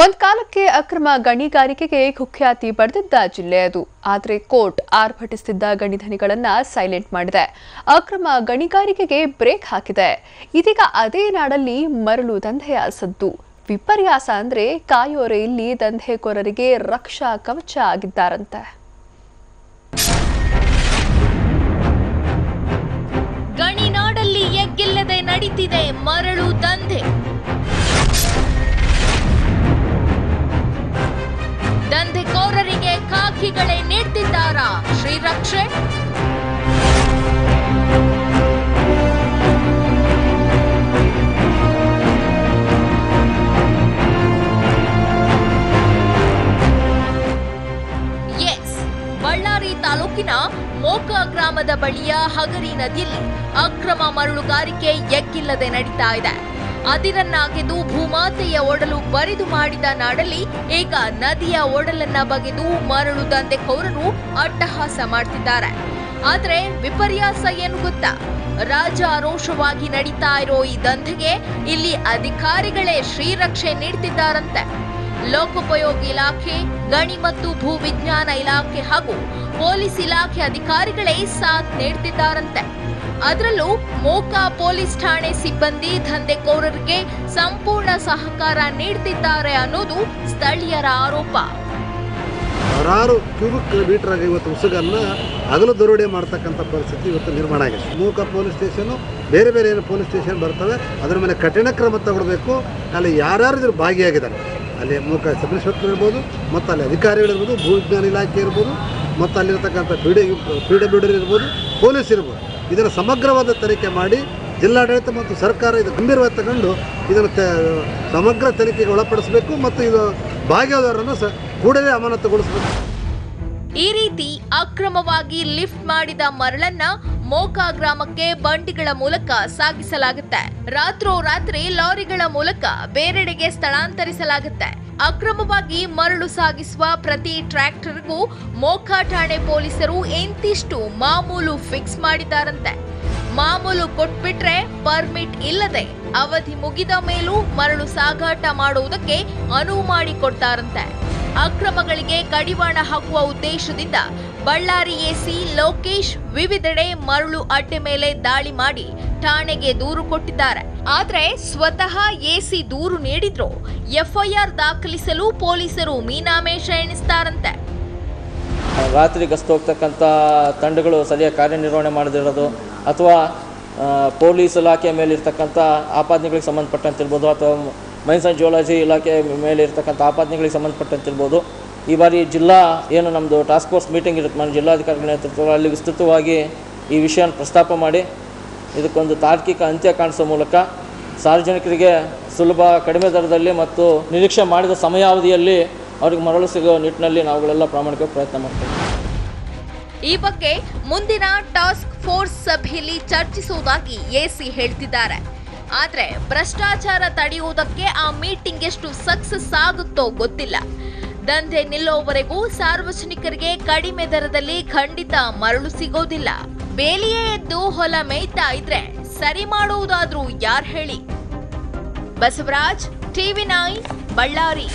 ಒಂದ್ ಕಾಲಕ್ಕೆ ಅಕ್ರಮ ಗಣಿಗಾರಿಕೆಗೆ ಕುಖ್ಯಾತಿ ಪಡೆದಿದ್ದ ಜಿಲ್ಲೆ ಅದು. ಆದರೆ ಕೋರ್ಟ್ ಆರ್ಭಟಿಸುತ್ತಿದ್ದ ಗಣಿಧನಿಗಳನ್ನ ಸೈಲೆಂಟ್ ಮಾಡಿದೆ. ಅಕ್ರಮ ಗಣಿಗಾರಿಕೆಗೆ ಬ್ರೇಕ್ ಹಾಕಿದೆ. ಇದೀಗ ಅದೇ ನಾಡಲ್ಲಿ ಮರಳು ದಂಧೆಯ ಸದ್ದು. ವಿಪರ್ಯಾಸ ಅಂದ್ರೆ ಕಾಯೋರೆ ಇಲ್ಲಿ ದಂಧೆಕೋರರಿಗೆ ರಕ್ಷಾ ಕವಚ ಆಗಿದ್ದಾರಂತೆ. ಗಣಿನಾಡಲ್ಲಿ ಎಗ್ಗಿಲ್ಲದೆ ನಡೀತಿದೆ ಮರಳು ದಂಧೆ. ದಂಧೆಕೋರರಿಗೆ ಖಾಕಿಗಳೇ ನೀಡ್ತಿದ್ದಾರಾ ಶ್ರೀರಕ್ಷೆ? ಬಳ್ಳಾರಿ ತಾಲೂಕಿನ ಮೋಕಾ ಗ್ರಾಮದ ಬಳಿಯ ಹಗರಿ ನದಿಯಲ್ಲಿ ಅಕ್ರಮ ಮರಳುಗಾರಿಕೆ ಎಗ್ಗಿಲ್ಲದೆ ನಡೀತಾ ಇದೆ. ಅದಿರನ್ನಾಗೆದು ಭೂಮಾತೆಯ ಒಡಲು ಬರಿದು ಮಾಡಿದ ನಾಡಲ್ಲಿ ಈಗ ನದಿಯ ಒಡಲನ್ನ ಬಗೆದು ಮರಳು ದಂಧೆಕೋರರು ಅಟ್ಟಹಾಸ ಮಾಡ್ತಿದ್ದಾರೆ. ಆದ್ರೆ ವಿಪರ್ಯಾಸ ಏನು ಗೊತ್ತಾ? ರಾಜಾರೋಷವಾಗಿ ನಡೀತಾ ಇರೋ ಈ ದಂಧೆಗೆ ಇಲ್ಲಿ ಅಧಿಕಾರಿಗಳೇ ಶ್ರೀರಕ್ಷೆ ನೀಡ್ತಿದ್ದಾರಂತೆ. ಲೋಕೋಪಯೋಗಿ ಇಲಾಖೆ, ಗಣಿ ಮತ್ತು ಭೂ ವಿಜ್ಞಾನ ಇಲಾಖೆ ಹಾಗೂ ಪೊಲೀಸ್ ಇಲಾಖೆ ಅಧಿಕಾರಿಗಳೇ ಸಾಥ್ ನೀಡ್ತಿದ್ದಾರಂತೆ. ಅದರಲ್ಲೂ ಮೋಕಾ ಪೊಲೀಸ್ ಠಾಣೆ ಸಿಬ್ಬಂದಿ ದಂಧೆಕೋರರಿಗೆ ಸಂಪೂರ್ಣ ಸಹಕಾರ ನೀಡ್ತಿದ್ದಾರೆ ಅನ್ನೋದು ಸ್ಥಳೀಯರ ಆರೋಪ. ಸಾವಿರಾರು ಕ್ಯೂಬಿಕ್ ಮೀಟರ್ ಆಗಿ ಇವತ್ತು ಉಸುಗನ್ನ ಹಗಲು ದರೋಡೆ ಮಾಡ್ತಕ್ಕಂಥ ಪರಿಸ್ಥಿತಿ ಇವತ್ತು ನಿರ್ಮಾಣ ಆಗಿದೆ. ಮೋಕಾ ಪೊಲೀಸ್ ಸ್ಟೇಷನು ಬೇರೆ ಬೇರೆ ಏನು ಪೊಲೀಸ್ ಸ್ಟೇಷನ್ ಬರ್ತವೆ, ಅದರ ಮೇಲೆ ಕಠಿಣ ಕ್ರಮ ತಗೊಳ್ಬೇಕು. ಅಲ್ಲಿ ಯಾರ್ಯಾರು ಇದ್ರ ಭಾಗಿಯಾಗಿದ್ದಾರೆ, ಅಲ್ಲಿ ಮೋಕಾ ಸಬ್ ಇನ್ಸ್ಪೆಕ್ಟರ್ ಇರ್ಬೋದು, ಮತ್ತು ಅಲ್ಲಿ ಅಧಿಕಾರಿಗಳಿರ್ಬೋದು, ಭೂ ವಿಜ್ಞಾನ ಇಲಾಖೆ ಇರ್ಬೋದು, ಮತ್ತು ಅಲ್ಲಿರ್ತಕ್ಕಂಥ PWD ಇರ್ಬೋದು, ಪೊಲೀಸ್ ಇರ್ಬೋದು, ಇದರ ಸಮಗ್ರವಾದ ತನಿಖೆ ಮಾಡಿ ಜಿಲ್ಲಾಡಳಿತ ಮತ್ತು ಸರ್ಕಾರ ಇದು ಗಂಭೀರವಾಗಿ ತಗೊಂಡು ಇದನ್ನು ಸಮಗ್ರ ತನಿಖೆಗೆ ಒಳಪಡಿಸಬೇಕು ಮತ್ತು ಇದು ಭಾಗಿಯಾದವರನ್ನು ಕೂಡಲೇ ಅಮಾನತುಗೊಳಿಸಬೇಕು. ಈ ರೀತಿ ಅಕ್ರಮವಾಗಿ ಲಿಫ್ಟ್ ಮಾಡಿದ ಮರಳನ್ನ ಮೋಕಾ ಗ್ರಾಮಕ್ಕೆ ಬಂಡಿಗಳ ಮೂಲಕ ಸಾಗಿಸಲಾಗುತ್ತೆ. ರಾತ್ರೋರಾತ್ರಿ ಲಾರಿಗಳ ಮೂಲಕ ಬೇರೆಡೆಗೆ ಸ್ಥಳಾಂತರಿಸಲಾಗುತ್ತೆ. ಅಕ್ರಮವಾಗಿ ಮರಳು ಸಾಗಿಸುವ ಪ್ರತಿ ಟ್ರ್ಯಾಕ್ಟರ್ಗೂ ಮೋಕಾ ಠಾಣೆ ಪೊಲೀಸರು ಇಂತಿಷ್ಟು ಮಾಮೂಲು ಫಿಕ್ಸ್ ಮಾಡಿದ್ದಾರಂತೆ. ಮಾಮೂಲು ಕೊಟ್ಬಿಟ್ರೆ ಪರ್ಮಿಟ್ ಇಲ್ಲದೆ ಅವಧಿ ಮುಗಿದ ಮೇಲೂ ಮರಳು ಸಾಗಾಟ ಮಾಡುವುದಕ್ಕೆ ಅನುವು ಮಾಡಿಕೊಡ್ತಾರಂತೆ. ಅಕ್ರಮಗಳಿಗೆ ಕಡಿವಾಣ ಹಾಕುವ ಉದ್ದೇಶದಿಂದ ಬಳ್ಳಾರಿ ಎಸಿ ಲೋಕೇಶ್ ವಿವಿಧೆಡೆ ಮರಳು ಅಡ್ಡೆ ಮೇಲೆ ದಾಳಿ ಮಾಡಿ ಠಾಣೆಗೆ ದೂರು ಕೊಟ್ಟಿದ್ದಾರೆ. ಆದ್ರೆ ಸ್ವತಃ ಎಸಿ ದೂರು ನೀಡಿದ್ರು FIR ದಾಖಲಿಸಲು ಪೊಲೀಸರು ಮೀನಾಮೇಷ ಎಣಿಸ್ತಾರಂತೆ. ರಾತ್ರಿ ಗಸ್ತು ಹೋಗ್ತಕ್ಕಂಥ ತಂಡಗಳು ಸರಿಯಾಗಿ ಕಾರ್ಯನಿರ್ವಹಣೆ ಮಾಡದಿರೋದು, ಅಥವಾ ಪೊಲೀಸ್ ಇಲಾಖೆಯ ಮೇಲಿರ್ತಕ್ಕಂಥ ಆಪಾದನೆಗಳಿಗೆ ಸಂಬಂಧಪಟ್ಟಂತಿರ್ಬೋದು, ಅಥವಾ ಮೈನ್ಸ್ ಆ್ಯಂಡ್ ಜಿಯೋಲಜಿ ಇಲಾಖೆ ಮೇಲೆ ಇರ್ತಕ್ಕಂಥ ಆಪಾದನೆಗಳಿಗೆ ಸಂಬಂಧಪಟ್ಟಂತಿರ್ಬೋದು. ಈ ಬಾರಿ ಜಿಲ್ಲಾ ಏನು ನಮ್ಮದು ಟಾಸ್ಕ್ ಫೋರ್ಸ್ ಮೀಟಿಂಗ್ ಇರುತ್ತೆ ನಮ್ಮ ಜಿಲ್ಲಾಧಿಕಾರಿಗಳ ನೇತೃತ್ವದಲ್ಲಿ, ಅಲ್ಲಿ ವಿಸ್ತೃತವಾಗಿ ಈ ವಿಷಯನ ಪ್ರಸ್ತಾಪ ಮಾಡಿ ಇದಕ್ಕೊಂದು ತಾರ್ಕಿಕ ಅಂತ್ಯ ಕಾಣಿಸೋ ಮೂಲಕ ಸಾರ್ವಜನಿಕರಿಗೆ ಸುಲಭ, ಕಡಿಮೆ ದರದಲ್ಲಿ ಮತ್ತು ನಿರೀಕ್ಷೆ ಮಾಡಿದ ಸಮಯಾವಧಿಯಲ್ಲಿ ಅವ್ರಿಗೆ ಮರಳು ಸಿಗೋ ನಿಟ್ಟಿನಲ್ಲಿ ನಾವುಗಳೆಲ್ಲ ಪ್ರಾಮಾಣಿಕ ಪ್ರಯತ್ನ ಮಾಡ್ತೇವೆ. ಈ ಬಗ್ಗೆ ಮುಂದಿನ ಟಾಸ್ಕ್ ಫೋರ್ಸ್ ಸಭೆಯಲ್ಲಿ ಚರ್ಚಿಸುವುದಾಗಿ ಎಸಿ ಹೇಳ್ತಿದ್ದಾರೆ. ಆದ್ರೆ ಭ್ರಷ್ಟಾಚಾರ ತಡೆಯುವುದಕ್ಕೆ ಆ ಮೀಟಿಂಗ್ ಎಷ್ಟು ಸಕ್ಸಸ್ ಆಗುತ್ತೋ ಗೊತ್ತಿಲ್ಲ. ದಂಧೆ ನಿಲ್ಲೋವರೆಗೂ ಸಾರ್ವಜನಿಕರಿಗೆ ಕಡಿಮೆ ದರದಲ್ಲಿ ಖಂಡಿತ ಮರಳು ಸಿಗೋದಿಲ್ಲ. ಬೇಲಿಯೇ ಎದ್ದು ಹೊಲ ಮೇಯ್ತಾ ಇದ್ರೆ ಸರಿ ಮಾಡುವುದಾದ್ರೂ ಯಾರು ಹೇಳಿ? ಬಸವರಾಜ್, TV9, ಬಳ್ಳಾರಿ.